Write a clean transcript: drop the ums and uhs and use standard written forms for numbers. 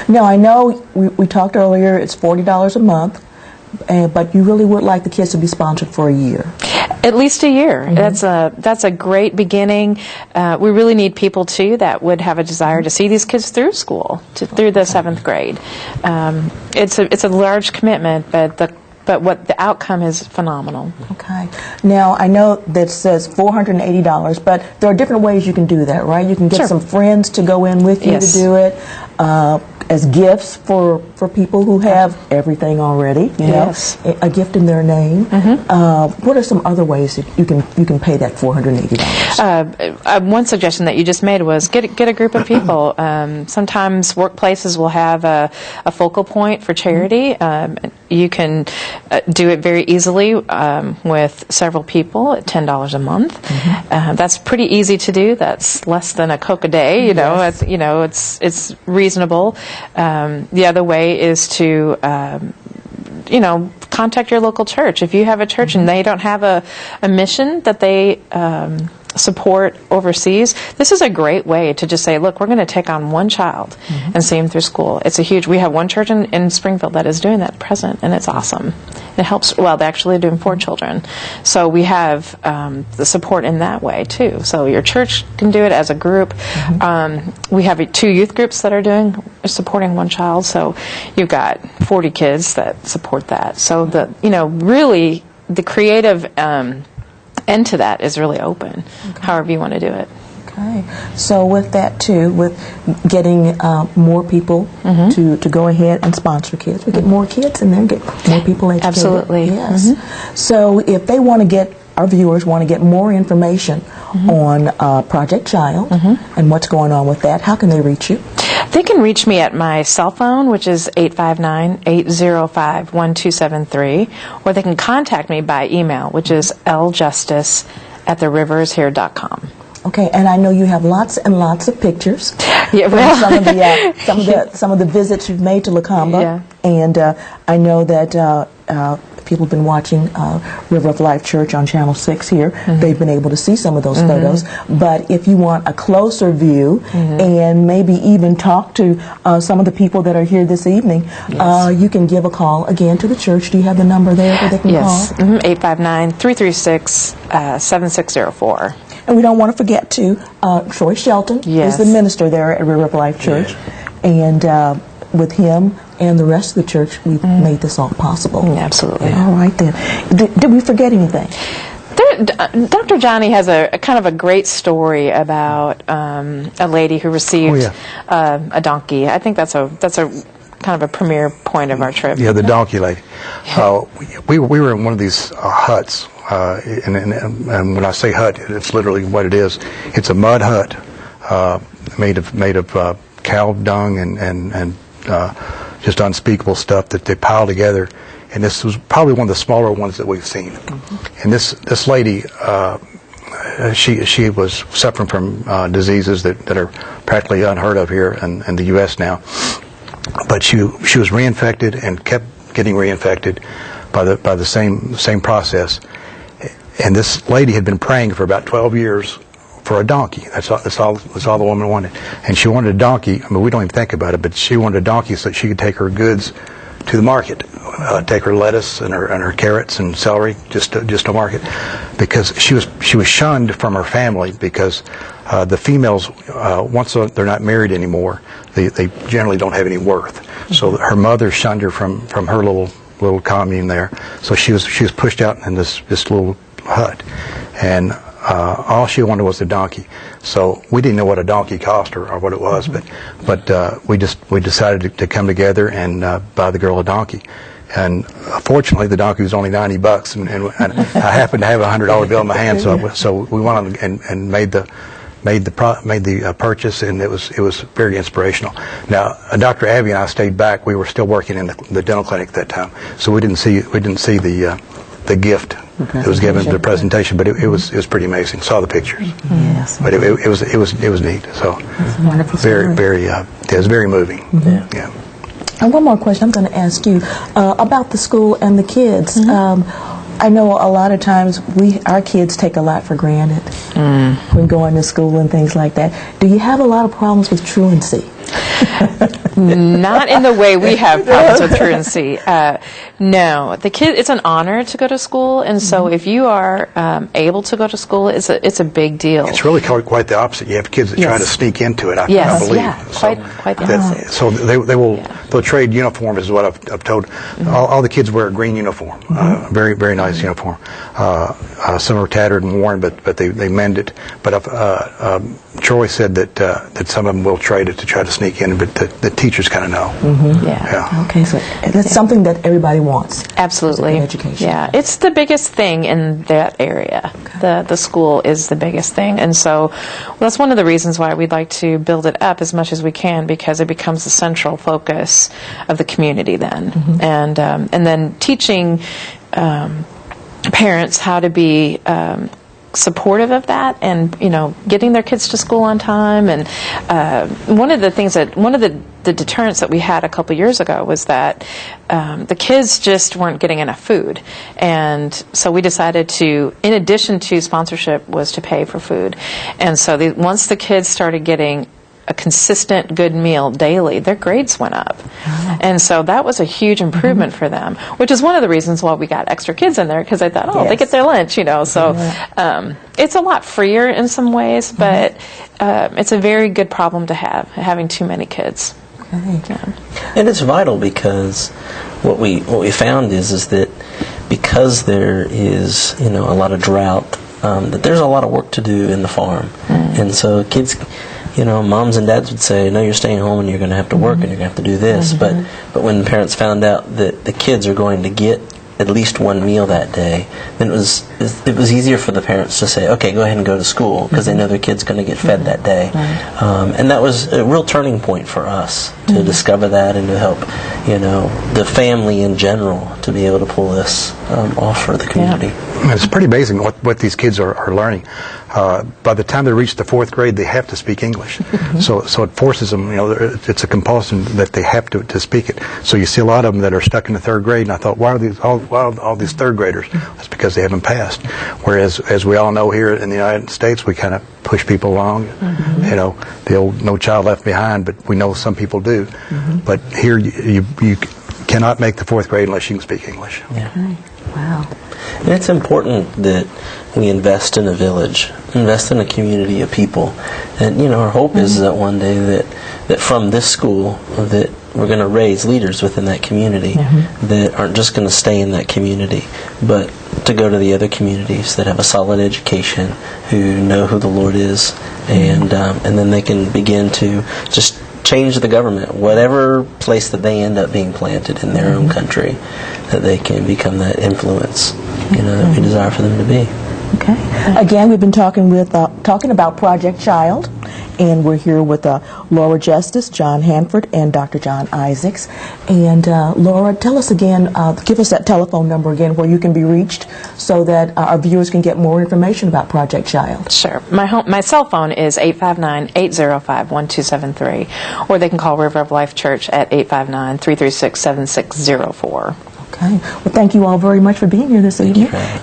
Now, I know we talked earlier, it's $40 a month, but you really would like the kids to be sponsored for a year. At least a year. That's a great beginning. We really need people too that would have a desire to see these kids through school, through the 7th grade. It's a large commitment, but what the outcome is phenomenal. Okay. Now, I know that says $480, but there are different ways you can do that, right? You can get some friends to go in with you to do it. As gifts for people who have everything already, you know, a gift in their name. What are some other ways that you can pay that $480? One suggestion that you just made was get a group of people. Sometimes workplaces will have a focal point for charity. You can do it very easily with several people at $10 a month. That's pretty easy to do. That's less than a Coke a day. You know, it's reasonable. The other way is to, contact your local church. If you have a church and they don't have a mission that they support overseas, this is a great way to just say, look, we're going to take on one child and see him through school. It's we have one church in Springfield that is doing that at present, and it's awesome. It helps, they're actually doing 4 children. So we have the support in that way, too. So your church can do it as a group. We have 2 youth groups that are supporting one child, so you've got 40 kids that support that. So really the creative end to that is really open, however you want to do it. Okay. So with that too, with getting more people to go ahead and sponsor kids, we get more kids and then get more people educated. Absolutely. Yes. So if they want to get, our viewers want to get more information on Project Child and what's going on with that, how can they reach you? They can reach me at my cell phone, which is 859-805-1273, or they can contact me by email, which is ljustice@theriverishere.com. Okay, and I know you have lots and lots of pictures. Yeah, well, some of the visits you've made to Lakamba, and I know that people have been watching River of Life Church on Channel 6 here. They've been able to see some of those photos. But if you want a closer view and maybe even talk to some of the people that are here this evening, you can give a call again to the church. Do you have the number there where they can call? 859-336-7604. And we don't want to forget to Troy Shelton is the minister there at River of Life Church, and with him and the rest of the church, we've made this all possible. Absolutely. All right then. Did we forget anything? Dr. Johnny has a kind of a great story about a lady who received a donkey. I think that's a kind of a premier point of our trip. Yeah, the donkey lady. We were in one of these huts. And when I say hut, it's literally what it is. It's a mud hut made of cow dung and just unspeakable stuff that they pile together. And this was probably one of the smaller ones that we've seen. And this lady, she was suffering from diseases that are practically unheard of here in the U.S. now. But she was reinfected and kept getting reinfected by the same process. And this lady had been praying for about 12 years for a donkey. That's all the woman wanted. And she wanted a donkey. I mean, we don't even think about it, but she wanted a donkey so that she could take her goods to the market, take her lettuce and her carrots and celery just to market, because she was shunned from her family because the females, once they're not married anymore, they generally don't have any worth. So her mother shunned her from her little commune there. So she was pushed out in this little hut, and all she wanted was a donkey. So we didn't know what a donkey cost or what it was, but we decided to come together and buy the girl a donkey. And fortunately, the donkey was only $90, and I happened to have a $100 bill in my hand, so we went on and made the purchase, and it was very inspirational. Now, Dr. Abby and I stayed back. We were still working in the dental clinic at that time, so we didn't see the gift that was given to the presentation, but it was pretty amazing. Saw the pictures, but it was neat. So it was very moving. Yeah. And one more question I'm going to ask you about the school and the kids. I know a lot of times our kids take a lot for granted when going to school and things like that. Do you have a lot of problems with truancy? Not in the way we have problems with truancy. No, it's an honor to go to school, and so if you are able to go to school, it's a big deal. It's really quite the opposite. You have kids that try to sneak into it. I believe. Yeah, quite the opposite. So they'll trade uniforms, is what I've told. All the kids wear a green uniform, very very nice uniform. Some are tattered and worn, but they mend it. But Troy said that some of them will trade it to try to sneak in, but the teachers kind of know. Yeah. Okay, so that's something that everybody wants. Absolutely. Education. Yeah, it's the biggest thing in that area. Okay. The school is the biggest thing, and so that's one of the reasons why we'd like to build it up as much as we can, because it becomes the central focus of the community then, and then teaching parents how to be supportive of that, and getting their kids to school on time. And one of the deterrents that we had a couple years ago was that the kids just weren't getting enough food, and so we decided to, in addition to sponsorship, was to pay for food. And so once the kids started getting a consistent good meal daily, their grades went up. And so that was a huge improvement for them, which is one of the reasons why we got extra kids in there, because I thought, they get their lunch, So it's a lot freer in some ways, but it's a very good problem to have, having too many kids. And it's vital, because what we found is that because there is a lot of drought, that there's a lot of work to do in the farm, and so kids. Moms and dads would say, no, you're staying home and you're going to have to work and you're going to have to do this. But when the parents found out that the kids are going to get at least one meal that day, then it was easier for the parents to say, okay, go ahead and go to school, because they know their kid's going to get fed that day. And that was a real turning point for us to discover that, and to help the family in general to be able to pull this off for the community. It's pretty amazing what these kids are learning. By the time they reach the 4th grade, they have to speak English. So it forces them, it's a compulsion that they have to speak it. So you see a lot of them that are stuck in the 3rd grade, and I thought, why are all these 3rd graders? That's because they haven't passed. Whereas, as we all know here in the United States, we kind of push people along. The old "no child left behind," but we know some people do. But here you cannot make the 4th grade unless you can speak English. Wow. And it's important that we invest in a village, invest in a community of people. And, our hope is that one day that from this school, that we're going to raise leaders within that community that aren't just going to stay in that community, but to go to the other communities that have a solid education, who know who the Lord is, and then they can begin to just change the government, whatever place that they end up being planted in their own country, that they can become that influence, that we desire for them to be. Okay. Again, we've been talking about Project Child, and we're here with Laura Justice, John Hanford, and Dr. John Isaacs. And Laura, tell us again, give us that telephone number again where you can be reached, so that our viewers can get more information about Project Child. Sure. My cell phone is 859-805-1273, or they can call River of Life Church at 859-336-7604. Okay. Well, thank you all very much for being here this evening.